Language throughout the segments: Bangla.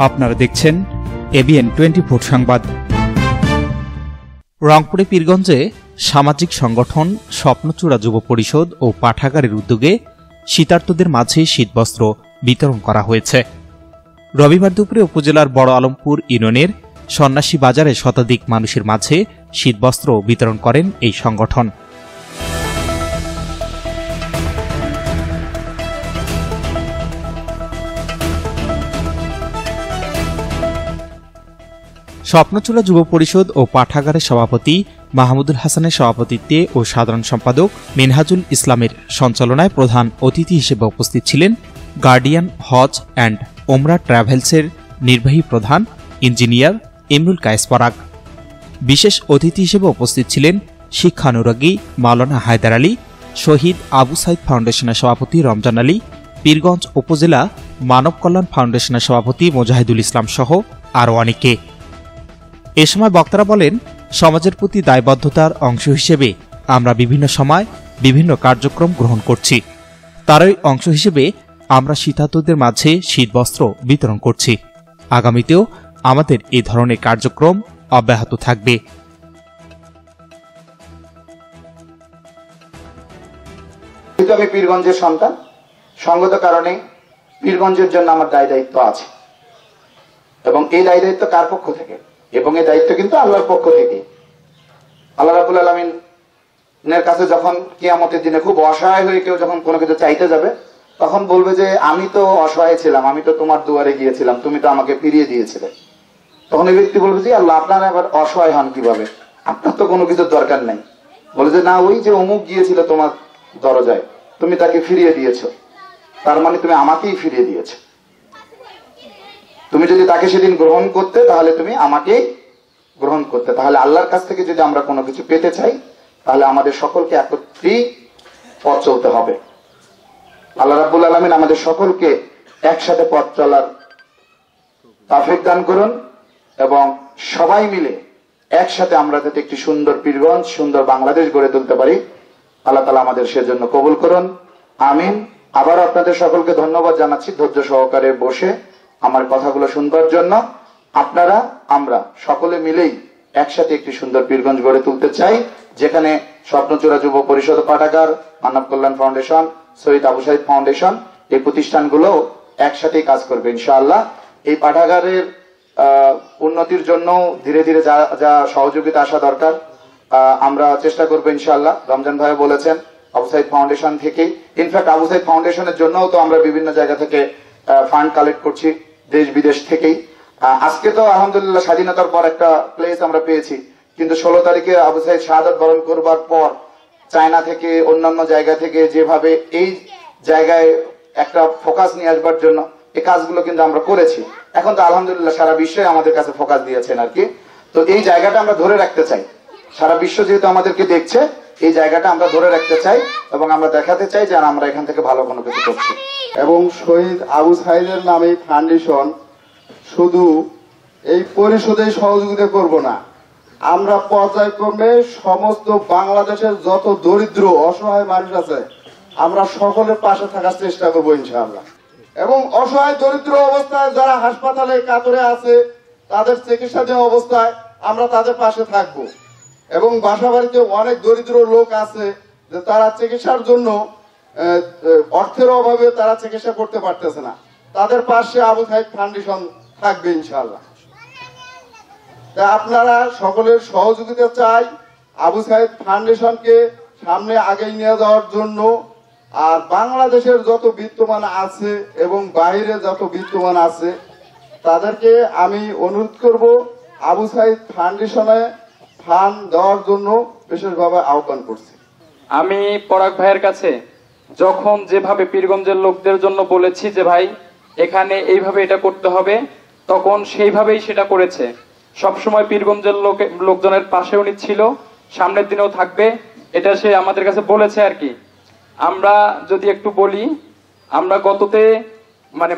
আপনারা দেখছেন এবিএন 24 সংবাদ। রংপুরে পীরগঞ্জে সামাজিক সংগঠন স্বপ্নচূড়া যুব পরিষদ ও পাঠাগারের উদ্যোগে শীতার্তদের মাঝে শীতবস্ত্র বিতরণ করা হয়েছে। রবিবার দুপুরে উপজেলার বড় আলমপুর ইউনিয়নের সন্ন্যাসী বাজারে শতাধিক মানুষের মাঝে শীতবস্ত্র বিতরণ করেন এই সংগঠন। স্বপ্নচূড়া যুব পরিষদ ও পাঠাগারের সভাপতি মাহমুদুল হাসানের সভাপতিত্বে ও সাধারণ সম্পাদক মিনহাজুল ইসলামের সঞ্চালনায় প্রধান অতিথি হিসেবে উপস্থিত ছিলেন গার্ডিয়ান হজ অ্যান্ড ওমরা ট্রাভেলসের নির্বাহী প্রধান ইঞ্জিনিয়ার ইমরুল কায়েস পরাগ। বিশেষ অতিথি হিসেবে উপস্থিত ছিলেন শিক্ষানুরাগী মাওলানা হায়দার আলী, শহীদ আবু সাইদ ফাউন্ডেশনের সভাপতি রমজান আলী, পীরগঞ্জ উপজেলা মানব কল্যাণ ফাউন্ডেশনের সভাপতি মোজাহিদুল ইসলাম সহ আরও অনেকে। এ সময় বক্তারা বলেন, সমাজের প্রতি দায়বদ্ধতার অংশ হিসেবে আমরা বিভিন্ন সময় বিভিন্ন কার্যক্রম গ্রহণ করছি। তারই অংশ হিসেবে আমরা শীতার্তদের মাঝে শীতবস্ত্র বিতরণ করছি। আগামীতেও আমাদের এই ধরনের কার্যক্রম অব্যাহত থাকবে। আমি পীরগঞ্জের সন্তান, সঙ্গত কারণে পীরগঞ্জের জন্য আমার দায় দায়িত্ব আছে, এবং এই দায় দায়িত্ব কার পক্ষ থেকে? এবং এই দায়িত্ব কিন্তু আল্লাহর পক্ষ থেকে। আল্লাহ রাব্বুল আলামিনের কাছে যখন কিয়ামতের দিনে খুব অসহায় হয়ে কেউ যখন কোনো কিছু চাইতে যাবে, তখন বলবে যে আমি তো অসহায় ছিলাম, আমি তো তোমার দুয়ারে গিয়েছিলাম, তুমি তো আমাকে ফিরিয়ে দিয়েছিলে। তখন এই ব্যক্তি বলবে যে আল্লাহ, আপনারা আবার অসহায় হন কিভাবে? আপনার তো কোনো কিছুর দরকার নাই। বলে যে না, ওই যে অমুক গিয়েছিল তোমার দরজায়, তুমি তাকে ফিরিয়ে দিয়েছো, তার মানে তুমি আমাকেই ফিরিয়ে দিয়েছো। তুমি যদি তাকে সেদিন গ্রহণ করতে, তাহলে তুমি আমাকেই গ্রহণ করতে। তাহলে আল্লাহর কাছ থেকে যদি আমরা কোনো কিছু পেতে চাই, তাহলে আমাদের সকলকে একত্রেই পথ চলতে হবে। আল্লাহ রাব্বুল আলামিন আমাদের সকলকে একসাথে পথ চলার তৌফিক দান করুন, এবং সবাই মিলে একসাথে আমরা যাতে একটি সুন্দর পীরগঞ্জ, সুন্দর বাংলাদেশ গড়ে তুলতে পারি। আল্লাহ তাআলা আমাদের সেজন্য কবুল করুন, আমিন। আবার আপনাদের সকলকে ধন্যবাদ জানাচ্ছি ধৈর্য সহকারে বসে আমার কথাগুলো শুনবার জন্য। আপনারা আমরা সকলে মিলেই একসাথে একটি সুন্দর পীরগঞ্জ গড়ে তুলতে চাই, যেখানে স্বপ্নচূড়া যুব পরিষদ, পাঠাগার, মানব কল্যাণ ফাউন্ডেশন, শহীদ আবু সাইদ ফাউন্ডেশন, এই প্রতিষ্ঠানগুলো একসাথেই কাজ করবে ইনশাআল্লাহ। এই পাঠাগারের উন্নতির জন্য ধীরে ধীরে যা সহযোগিতা আসা দরকার আমরা চেষ্টা করবো ইনশাআল্লাহ। রমজান ভাই বলেছেন আবু সাইদ ফাউন্ডেশন থেকে, ইনফ্যাক্ট আবু সাইদ ফাউন্ডেশনের জন্য তো আমরা বিভিন্ন জায়গা থেকে ফান্ড কালেক্ট করছি, দেশ বিদেশ থেকেই। আজকে তো আলহামদুলিল্লাহ স্বাধীনতার পর একটা প্লেস আমরা পেয়েছি, কিন্তু 16 তারিখে আবু সাইদ শাহাদাত বরণ করবার পর চায়না থেকে, অন্যান্য জায়গা থেকে যেভাবে এই জায়গায় একটা ফোকাস নিয়ে আসবার জন্য এই কাজগুলো কিন্তু আমরা করেছি। এখন তো আলহামদুলিল্লাহ সারা বিশ্বে আমাদের কাছে ফোকাস দিয়েছেন আর কি। তো এই জায়গাটা আমরা ধরে রাখতে চাই, সারা বিশ্ব যেহেতু আমাদেরকে দেখছে, এই জায়গাটা আমরা ধরে রাখতে চাই এবং আমরা দেখাতে চাই যে আমরা এখান থেকে ভালো কোনো কিছু করছি। এবং শহীদ আবু সাইদের নামে ফাউন্ডেশন শুধু এই পরিষদে সহযোগিতা করব না, আমরা পর্যায়ক্রমে সমস্ত বাংলাদেশের যত দরিদ্র অসহায় মানুষ আছে, আমরা সকলের পাশে থাকার চেষ্টা করবো ইনশাআল্লাহ। এবং অসহায় দরিদ্র অবস্থায় যারা হাসপাতালে কাতরে আছে, তাদের চিকিৎসাধীন অবস্থায় আমরা তাদের পাশে থাকবো। এবং বাসা বাড়িতে অনেক দরিদ্র লোক আছে যে তারা চিকিৎসার জন্য অর্থের অভাবে তারা চিকিৎসা করতে পারতেছে না, তাদের পাশে আবু সাইদ ফাউন্ডেশন থাকবে ইনশাআল্লাহ। তাই আপনারা সকলের সহযোগিতা চাই আবু সাইদ ফাউন্ডেশনকে সামনে আগে নিয়ে যাওয়ার জন্য। আর বাংলাদেশের যত বিত্তমান আছে এবং বাইরে যত বিত্তমান আছে, তাদেরকে আমি অনুরোধ করব আবু সাইদ ফাউন্ডেশনে ফান্ড দেওয়ার জন্য বিশেষভাবে আহ্বান করছি। আমি পরাগ ভাইয়ের কাছে যখন যেভাবে পীরগঞ্জের লোকদের জন্য বলেছি যে ভাই এখানে এইভাবে এটা করতে হবে, তখন সেইভাবেই সেটা করেছে। সবসময় পীরগঞ্জের লোকজনের পাশেও নিচ্ছিল, সামনের দিনেও থাকবে, এটা সে আমাদের কাছে বলেছে আর কি। আমরা যদি একটু বলি, আমরা গততে মানে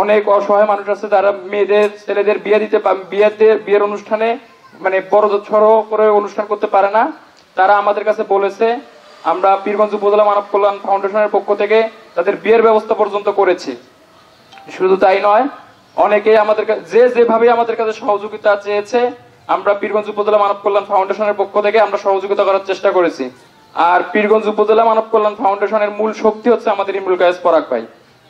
অনেক অসহায় মানুষ আছে যারা মেয়েদের ছেলেদের বিয়ের অনুষ্ঠানে মানে বড় ছড়ো করে অনুষ্ঠান করতে পারে না, তারা আমাদের কাছে বলেছে আমরা পীরগঞ্জ উপজেলা মানব কল্যাণ ফাউন্ডেশনের পক্ষ থেকে তাদের বিয়ের ব্যবস্থা পর্যন্ত করেছি। শুধু তাই নয়, অনেকেই আমাদের যেভাবে আমাদের কাছে সহযোগিতা চেয়েছে, আমরা পীরগঞ্জ উপজেলা মানব কল্যাণ ফাউন্ডেশনের পক্ষ থেকে আমরা সহযোগিতা করার চেষ্টা করেছি। আর পীরগঞ্জ উপজেলা মানব কল্যাণ ফাউন্ডেশনের মূল শক্তি হচ্ছে আমাদের ইমরুল কায়েস পরাগ ভাই।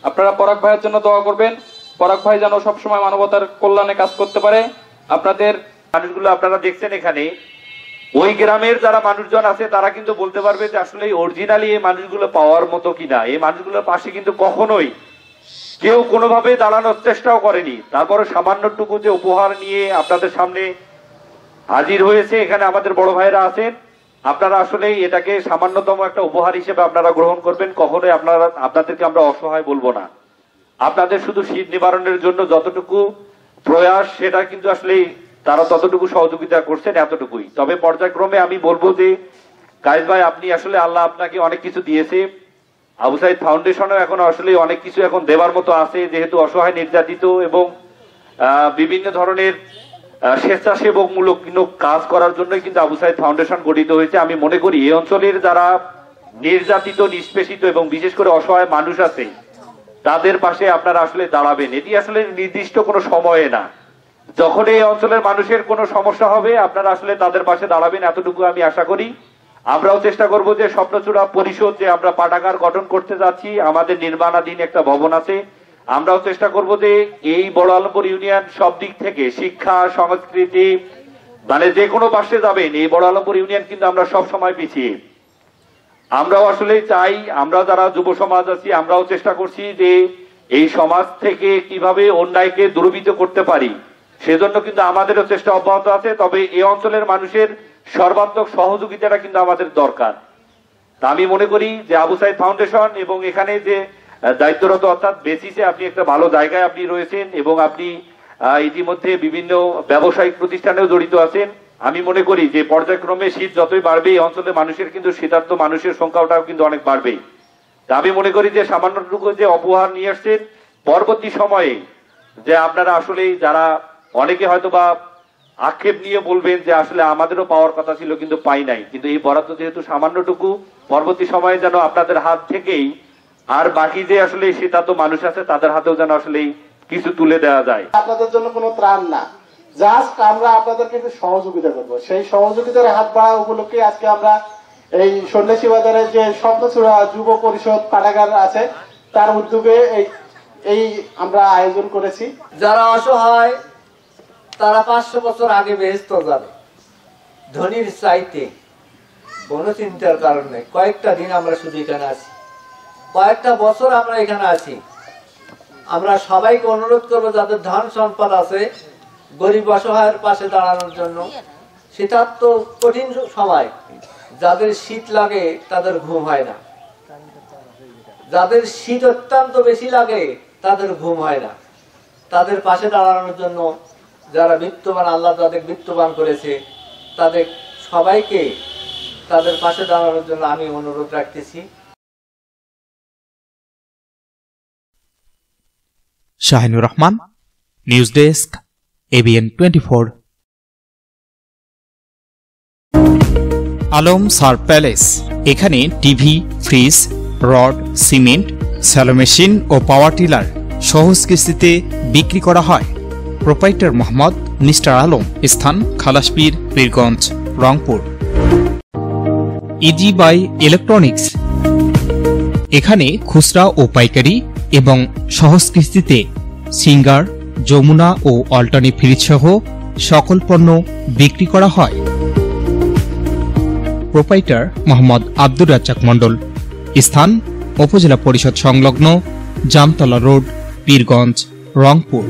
আপনারা পরাগ ভাইয়ের জন্য দোয়া করবেন, পরাগ ভাই যেন সবসময় মানবতার কল্যাণে কাজ করতে পারে। আপনাদের মানুষগুলো আপনারা দেখছেন এখানে, ওই গ্রামের যারা মানুষজন আছে তারা কিন্তু বলতে পারবে যে আসলে অরিজিনালি এই মানুষগুলো পাওয়ার মতো কিনা। এই মানুষগুলোর পাশে কিন্তু কখনোই কেউ কোনোভাবে দাঁড়ানোর চেষ্টাও করেনি। তারপরে সামান্যটুকু যে উপহার নিয়ে আপনাদের সামনে হাজির হয়েছে, এখানে আমাদের বড় ভাইরা আছেন, আপনারা আসলে এটাকে সামান্যতম একটা উপহার হিসেবে আপনারা গ্রহণ করবেন। কখনোই আপনাদেরকে আমরা অসহায় বলবো না। আপনাদের শুধু শীত নিবারণের জন্য যতটুকু প্রয়াস, সেটা কিন্তু আসলে তারা ততটুকু সহযোগিতা করছেন, এতটুকুই। তবে পর্যায়ক্রমে আমি বলবো যে কায়েস ভাই, আপনি আসলে আল্লাহ আপনাকে অনেক কিছু দিয়েছে। আবু সাইদ ফাউন্ডেশনও এখন আসলে অনেক কিছু এখন দেবার মতো আছে, যেহেতু অসহায়, নির্যাতিত এবং বিভিন্ন ধরনের স্বেচ্ছাসেবকমূলক কাজ করার জন্যই কিন্তু আবু সাইদ ফাউন্ডেশন গঠিত হয়েছে। আমি মনে করি এই অঞ্চলের যারা নির্যাতিত, নিষ্পেষিত এবং বিশেষ করে অসহায় মানুষ আছে, তাদের পাশে আপনারা আসলে দাঁড়াবেন। এটি আসলে নির্দিষ্ট কোনো সময়ে না, যখন এই অঞ্চলের মানুষের কোনো সমস্যা হবে আপনারা আসলে তাদের পাশে দাঁড়াবেন, এতটুকু আমি আশা করি। আমরাও চেষ্টা করব যে স্বপ্নচূড়া পরিষদ যে আমরা পাঠাগার গঠন করতে যাচ্ছি, আমাদের নির্মাণাধীন একটা ভবন আছে, আমরাও চেষ্টা করব যে এই বড় আলমপুর ইউনিয়ন সব দিক থেকে শিক্ষা, সংস্কৃতি, মানে যে কোনো পাশে যাবেন, এই বড় আলমপুর ইউনিয়ন কিন্তু আমরা সব সময় পিছিয়ে। আমরাও আসলে চাই, আমরা যারা যুব সমাজ আছি, আমরাও চেষ্টা করছি যে এই সমাজ থেকে কিভাবে অন্যায়কে দূরীভূত করতে পারি, সেজন্য কিন্তু আমাদেরও চেষ্টা অব্যাহত আছে। তবে এই অঞ্চলের মানুষের সর্বাত্মক সহযোগিতাটা কিন্তু আমাদের দরকার। তা আমি মনে করি যে আবু সাইদ ফাউন্ডেশন এবং এখানে যে দায়িত্বরত অর্থাৎ বেসিসে আপনি একটা ভালো জায়গায় আপনি রয়েছেন এবং আপনি ইতিমধ্যে বিভিন্ন ব্যবসায়িক প্রতিষ্ঠানেও জড়িত আছেন। আমি মনে করি যে পর্যায়ক্রমে শীত যতই বাড়বে, এই অঞ্চলের মানুষের কিন্তু শীতার্ত মানুষের সংখ্যাটাও কিন্তু অনেক বাড়বে। তা আমি মনে করি যে সামান্যটুকু যে উপহার নিয়ে আসছেন, পরবর্তী সময়ে যে আপনারা আসলে যারা অনেকে হয়তো বা আক্ষেপ নিয়ে বলবেন যে আসলে আমাদেরও পাওয়ার কথা ছিল কিন্তু পাই নাই, কিন্তু এই বরাদ্দ যেহেতু সামান্যটুকু, পরবর্তী সময়ে যেন আপনাদের হাত থেকেই আর বাকি যে আসলে শীতার্ত মানুষ আছে তাদের হাতেও যেন আসলে কিছু তুলে দেওয়া যায়। আপনাদের জন্য কোনো ত্রাণ না, জাস্ট আমরা আপনাদেরকে একটু সহযোগিতা করবো। সেই সহযোগিতার হাত বাড়া উপলক্ষে আজকে আমরা এই সন্ন্যাসী বাজারে যে স্বপ্নচূড়া যুব পরিষদ পাঠাগার আছে, তার উদ্যোগে এই আমরা আয়োজন করেছি। যারা অসহায় তারা 500 বছর আগে বেহেশত যাবে, ধনীর চাইতে কোনো চিন্তার কারণে কয়েকটা দিন আমরা শুধু এখানে আছি, কয়েকটা বছর আমরা এখানে আছি। আমরা সবাইকে অনুরোধ করবো যাদের ধন সম্পদ আছে, গরিব অসহায়ের পাশে দাঁড়ানোর জন্য। শীতার্ত কঠিন সময়, যাদের শীত লাগে তাদের ঘুম হয় না, যাদের শীত অত্যন্ত বেশি লাগে তাদের ঘুম হয় না, তাদের পাশে দাঁড়ানোর জন্য যারা বিত্তবান, আল্লাহ যাদের বিত্তবান করেছে, তাদের সবাইকে তাদের পাশে দাঁড়ানোর জন্য আমি অনুরোধ রাখতেছি। Shahinur Rahman, news desk, ABN 24। Alam সার প্যালেস, এখানে TV, fridge, rod, cement, shallow machine ও পাওয়ার টিলার সহজ কিস্তিতে বিক্রি করা হয়। প্রোপাইটার মোহাম্মদ মিস্টার আলম, স্থান Khalaspir, Pirganj, Rangpur. Easy by electronics, এখানে খুচরা ও পাইকারি এবং সহজ কিস্তিতে সিঙ্গার, যমুনা ও অল্টারনেট ফ্রিজ সহ সকল পণ্য বিক্রি করা হয়। প্রোপাইটার মোহাম্মদ আব্দুর রাজ্জাক মণ্ডল, স্থান উপজেলা পরিষদ সংলগ্ন, জামতলা রোড, পীরগঞ্জ, রংপুর।